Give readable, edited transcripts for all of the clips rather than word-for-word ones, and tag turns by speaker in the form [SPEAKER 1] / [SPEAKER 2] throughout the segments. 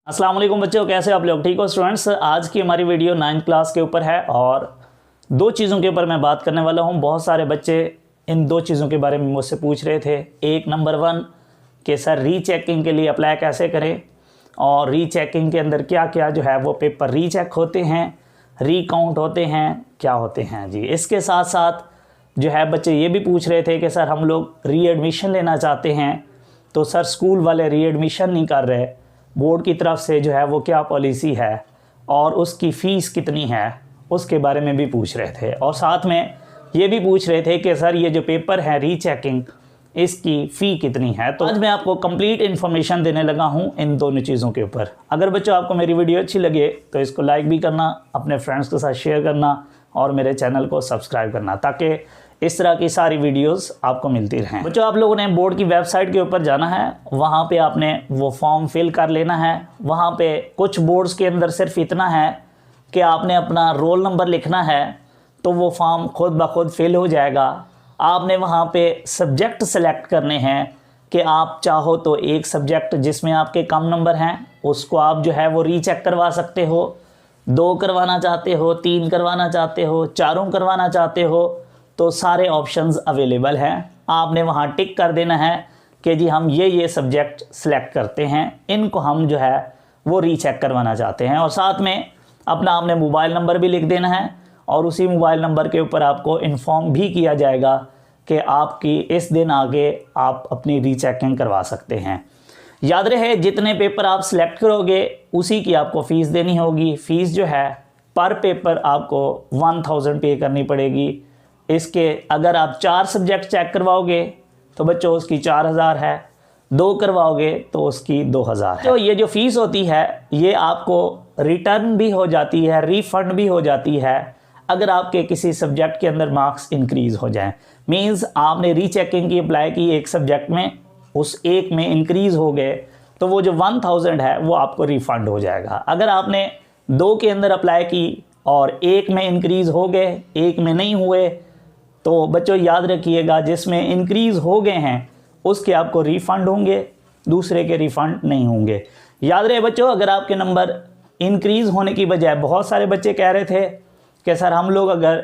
[SPEAKER 1] अस्सलाम वालेकुम बच्चों, कैसे आप लोग? ठीक हो स्टूडेंट्स? आज की हमारी वीडियो 9th क्लास के ऊपर है और दो चीज़ों के ऊपर मैं बात करने वाला हूँ। बहुत सारे बच्चे इन दो चीज़ों के बारे में मुझसे पूछ रहे थे। एक नंबर 1 कि सर रीचेकिंग के लिए अप्लाई कैसे करें और रीचेकिंग के अंदर क्या क्या जो है वो पेपर रीचेक होते हैं, रीकाउंट होते हैं, क्या होते हैं जी। इसके साथ साथ जो है बच्चे ये भी पूछ रहे थे कि सर हम लोग रीएडमिशन लेना चाहते हैं तो सर स्कूल वाले रीएडमिशन नहीं कर रहे, बोर्ड की तरफ से जो है वो क्या पॉलिसी है और उसकी फ़ीस कितनी है, उसके बारे में भी पूछ रहे थे। और साथ में ये भी पूछ रहे थे कि सर ये जो पेपर है रीचेकिंग, इसकी फ़ी कितनी है। तो आज मैं आपको कंप्लीट इन्फॉर्मेशन देने लगा हूँ इन दोनों चीज़ों के ऊपर। अगर बच्चों आपको मेरी वीडियो अच्छी लगे तो इसको लाइक भी करना, अपने फ्रेंड्स के साथ शेयर करना और मेरे चैनल को सब्सक्राइब करना, ताकि इस तरह की सारी वीडियोस आपको मिलती रहें। बच्चों आप लोगों ने बोर्ड की वेबसाइट के ऊपर जाना है, वहाँ पे आपने वो फॉर्म फिल कर लेना है। वहाँ पे कुछ बोर्ड्स के अंदर सिर्फ इतना है कि आपने अपना रोल नंबर लिखना है तो वो फॉर्म खुद ब खुद फिल हो जाएगा। आपने वहाँ पे सब्जेक्ट सेलेक्ट करने हैं कि आप चाहो तो एक सब्जेक्ट जिसमें आपके कम नंबर हैं उसको आप जो है वो रीचेक करवा सकते हो, 2 करवाना चाहते हो, 3 करवाना चाहते हो, 4 करवाना चाहते हो, तो सारे ऑप्शंस अवेलेबल हैं। आपने वहाँ टिक कर देना है कि जी हम ये सब्जेक्ट सेलेक्ट करते हैं, इनको हम जो है वो रीचेक करवाना चाहते हैं। और साथ में अपना आपने मोबाइल नंबर भी लिख देना है और उसी मोबाइल नंबर के ऊपर आपको इन्फॉर्म भी किया जाएगा कि आपकी इस दिन आगे आप अपनी रीचेकिंग करवा सकते हैं। याद रहे जितने पेपर आप सिलेक्ट करोगे उसी की आपको फ़ीस देनी होगी। फ़ीस जो है पर पेपर आपको 1000 पे करनी पड़ेगी। इसके अगर आप 4 सब्जेक्ट चेक करवाओगे तो बच्चों उसकी 4000 है, 2 करवाओगे तो उसकी 2000 है। तो ये जो फ़ीस होती है ये आपको रिटर्न भी हो जाती है, रिफ़ंड भी हो जाती है अगर आपके किसी सब्जेक्ट के अंदर मार्क्स इंक्रीज़ हो जाएं। मींस आपने रीचेकिंग की अप्लाई की एक सब्जेक्ट में, उस एक में इंक्रीज़ हो गए तो वो जो 1000 है वो आपको रिफ़ंड हो जाएगा। अगर आपने 2 के अंदर अप्लाई की और एक में इंक्रीज़ हो गए, एक में नहीं हुए, तो बच्चों याद रखिएगा जिसमें इंक्रीज़ हो गए हैं उसके आपको रिफ़ंड होंगे, दूसरे के रिफ़ंड नहीं होंगे। याद रहे बच्चों, अगर आपके नंबर इंक्रीज़ होने की बजाय, बहुत सारे बच्चे कह रहे थे कि सर हम लोग अगर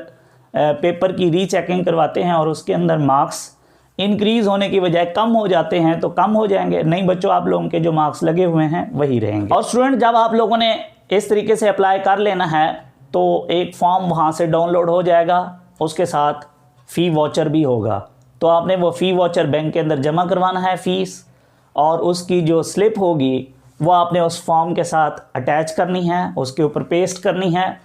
[SPEAKER 1] पेपर की रीचेकिंग करवाते हैं और उसके अंदर मार्क्स इंक्रीज़ होने की बजाय कम हो जाते हैं तो कम हो जाएंगे। नहीं बच्चों, आप लोगों के जो मार्क्स लगे हुए हैं वही रहेंगे। और स्टूडेंट जब आप लोगों ने इस तरीके से अप्लाई कर लेना है तो एक फॉर्म वहाँ से डाउनलोड हो जाएगा, उसके साथ फ़ी वॉचर भी होगा। तो आपने वो फ़ी वॉचर बैंक के अंदर जमा करवाना है फ़ीस, और उसकी जो स्लिप होगी वो आपने उस फॉर्म के साथ अटैच करनी है, उसके ऊपर पेस्ट करनी है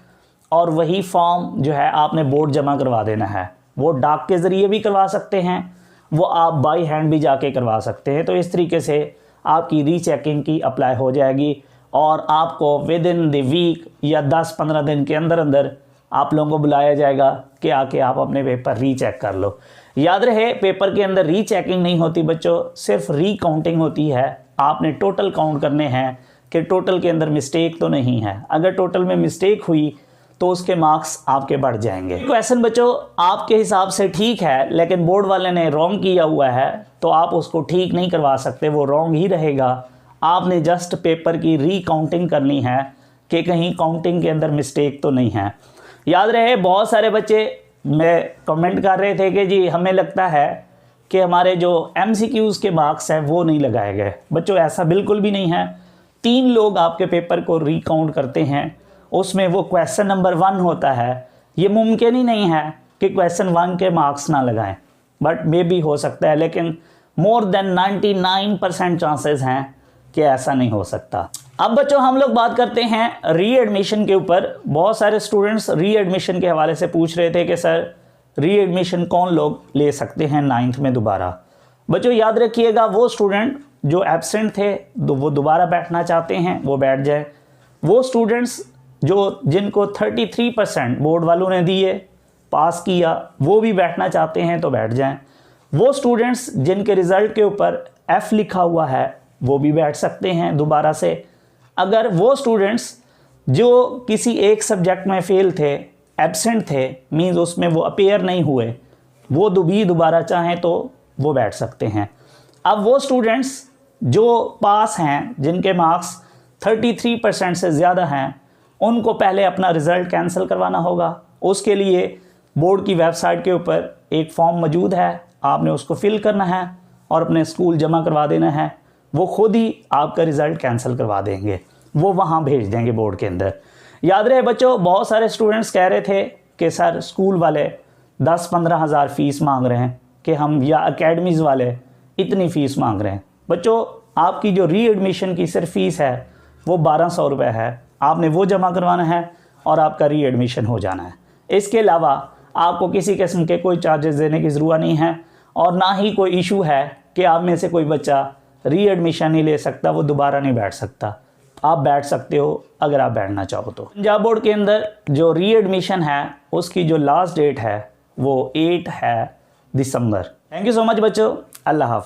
[SPEAKER 1] और वही फॉर्म जो है आपने बोर्ड जमा करवा देना है। वो डाक के ज़रिए भी करवा सकते हैं, वो आप बाई हैंड भी जाके करवा सकते हैं। तो इस तरीके से आपकी रीचेकिंग की अप्लाई हो जाएगी और आपको विद इन द वीक या 10-15 दिन के अंदर अंदर आप लोगों को बुलाया जाएगा कि आके आप अपने पेपर रीचेक कर लो। याद रहे पेपर के अंदर रीचेकिंग नहीं होती बच्चों, सिर्फ रीकाउंटिंग होती है। आपने टोटल काउंट करने हैं कि टोटल के अंदर मिस्टेक तो नहीं है। अगर टोटल में मिस्टेक हुई तो उसके मार्क्स आपके बढ़ जाएंगे। क्वेश्चन बच्चों आपके हिसाब से ठीक है लेकिन बोर्ड वाले ने रॉन्ग किया हुआ है तो आप उसको ठीक नहीं करवा सकते, वो रॉन्ग ही रहेगा। आपने जस्ट पेपर की रीकाउंटिंग करनी है कि कहीं काउंटिंग के अंदर मिस्टेक तो नहीं है। याद रहे बहुत सारे बच्चे मैं कमेंट कर रहे थे कि जी हमें लगता है कि हमारे जो MCQs के मार्क्स हैं वो नहीं लगाए गए। बच्चों ऐसा बिल्कुल भी नहीं है। 3 लोग आपके पेपर को रिकाउंट करते हैं, उसमें वो क्वेश्चन नंबर 1 होता है। ये मुमकिन ही नहीं है कि क्वेश्चन 1 के मार्क्स ना लगाएं, बट मे भी हो सकता है, लेकिन मोर देन 99% चांसेस हैं कि ऐसा नहीं हो सकता। अब बच्चों हम लोग बात करते हैं रीएडमिशन के ऊपर। बहुत सारे स्टूडेंट्स रीएडमिशन के हवाले से पूछ रहे थे कि सर रीएडमिशन कौन लोग ले सकते हैं 9th में दोबारा। बच्चों याद रखिएगा वो स्टूडेंट जो एब्सेंट थे वो दोबारा बैठना चाहते हैं वो बैठ जाए। वो स्टूडेंट्स जो जिनको 33% बोर्ड वालों ने दिए, पास किया, वो भी बैठना चाहते हैं तो बैठ जाएं। वो स्टूडेंट्स जिनके रिज़ल्ट के ऊपर F लिखा हुआ है वो भी बैठ सकते हैं दोबारा से। अगर वो स्टूडेंट्स जो किसी एक सब्जेक्ट में फेल थे, एब्सेंट थे, मींस उसमें वो अपीयर नहीं हुए, वो भी दोबारा चाहें तो वो बैठ सकते हैं। अब वो स्टूडेंट्स जो पास हैं जिनके मार्क्स 33% से ज़्यादा हैं उनको पहले अपना रिज़ल्ट कैंसिल करवाना होगा। उसके लिए बोर्ड की वेबसाइट के ऊपर एक फॉर्म मौजूद है, आपने उसको फिल करना है और अपने स्कूल जमा करवा देना है। वो खुद ही आपका रिज़ल्ट कैंसिल करवा देंगे, वो वहाँ भेज देंगे बोर्ड के अंदर। याद रहे बच्चों, बहुत सारे स्टूडेंट्स कह रहे थे कि सर स्कूल वाले 10-15 हज़ार फ़ीस मांग रहे हैं कि हम, या अकेडमीज़ वाले इतनी फ़ीस मांग रहे हैं। बच्चों, आपकी जो री एडमिशन की सिर्फ फ़ीस है वो 1200 रुपये है, आपने वो जमा करवाना है और आपका री एडमिशन हो जाना है। इसके अलावा आपको किसी किस्म के कोई चार्जेस देने की ज़रूरत नहीं है और ना ही कोई इशू है कि आप में से कोई बच्चा री एडमिशन नहीं ले सकता, वो दोबारा नहीं बैठ सकता। आप बैठ सकते हो अगर आप बैठना चाहो तो। पंजाब बोर्ड के अंदर जो री एडमिशन है उसकी जो लास्ट डेट है वो 8 है दिसंबर। थैंक यू सो मच बच्चों, अल्लाह हाफ़िज़।